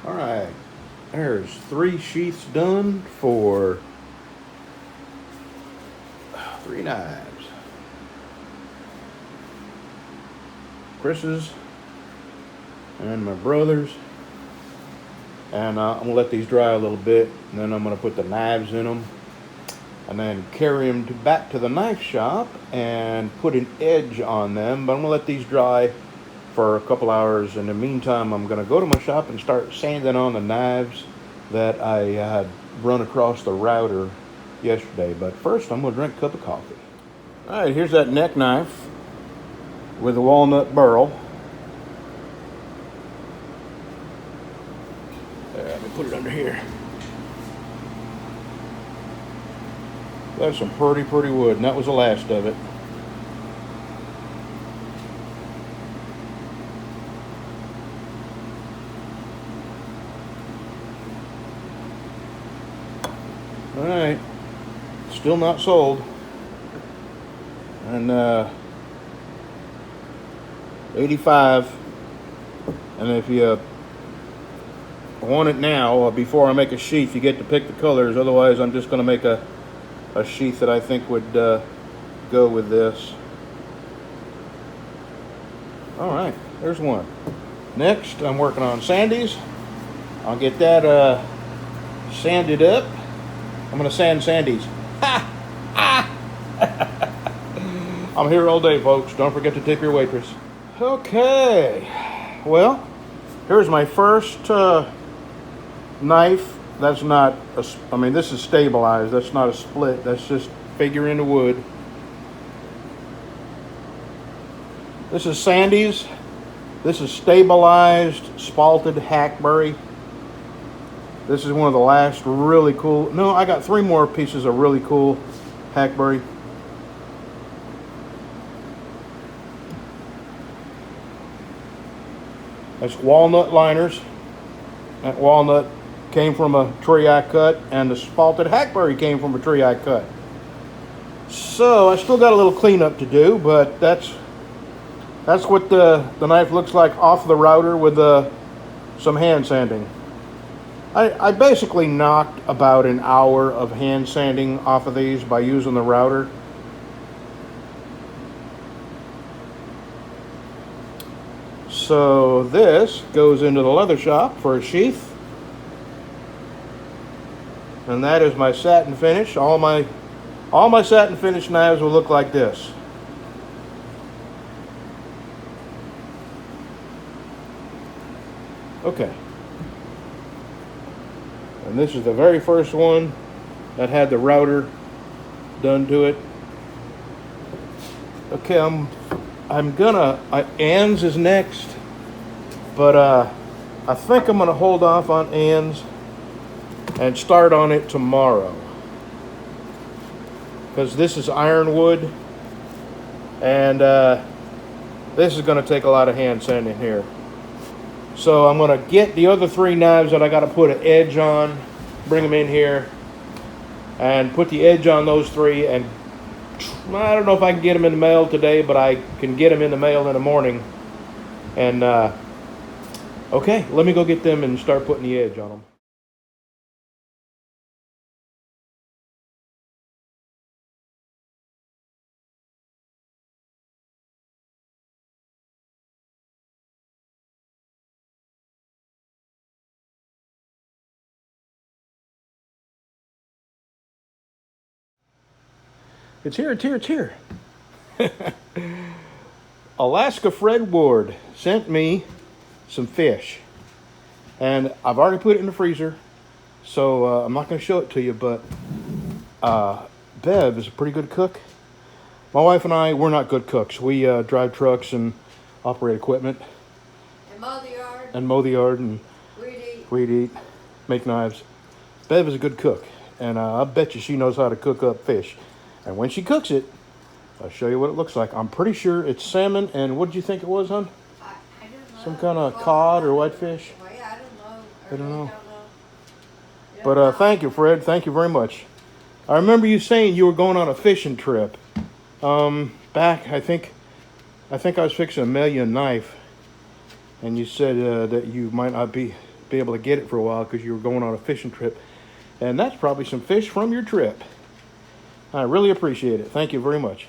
All right, there's 3 sheaths done for 3 knives. Chris's and my brother's. And I'm going to let these dry a little bit, and then I'm going to put the knives in them, and then carry them back to the knife shop and put an edge on them. But I'm going to let these dry for a couple hours. In the meantime, I'm going to go to my shop and start sanding on the knives that I had run across the router yesterday. But first, I'm going to drink a cup of coffee. All right, here's that neck knife with a walnut burl. Let me put it under here. That's some pretty wood, and that was the last of it. All right, still not sold. And 85. And if you want it now, before I make a sheath, you get to pick the colors. Otherwise, I'm just going to make a sheath that I think would go with this. All right, there's one. Next, I'm working on Sandy's. I'll get that sanded up. I'm going to sand Sandy's. Ha! Ah! I'm here all day, folks. Don't forget to tip your waitress. Okay, well, here's my first knife. That's not this is stabilized. That's not a split. That's just figure in the wood. This is Sandy's. This is stabilized spalted hackberry. This is one of the last really cool. No, I got 3 more pieces of really cool hackberry. That's walnut liners. That walnut came from a tree I cut, and the spalted hackberry came from a tree I cut. So I still got a little cleanup to do, but that's what the knife looks like off the router with some hand sanding. I basically knocked about an hour of hand sanding off of these by using the router. So this goes into the leather shop for a sheath. And that is my satin finish. All my satin finish knives will look like this. Okay. And this is the very first one that had the router done to it. Okay, Ann's is next, but I think I'm gonna hold off on Ann's and start on it tomorrow, because this is ironwood, and this is gonna take a lot of hand sanding here. So I'm gonna get the other 3 knives that I gotta put an edge on, bring them in here, and put the edge on those 3, and I don't know if I can get them in the mail today, but I can get them in the mail in the morning. And okay, let me go get them and start putting the edge on them. It's here. Alaska Fred Ward sent me some fish, and I've already put it in the freezer, so I'm not going to show it to you, but Bev is a pretty good cook. My wife and I, we're not good cooks. We drive trucks and operate equipment. And mow the yard. And mow the yard and weed eat, make knives. Bev is a good cook, and I bet you she knows how to cook up fish. And when she cooks it, I'll show you what it looks like. I'm pretty sure it's salmon, and what did you think it was, hon? I don't know. Some kind of cod or whitefish? Well, yeah, I don't know. I don't know. Yeah. But thank you, Fred. Thank you very much. I remember you saying you were going on a fishing trip. Back, I think I was fixing to mail you a knife, and you said that you might not be be able to get it for a while because you were going on a fishing trip. And that's probably some fish from your trip. I really appreciate it. Thank you very much.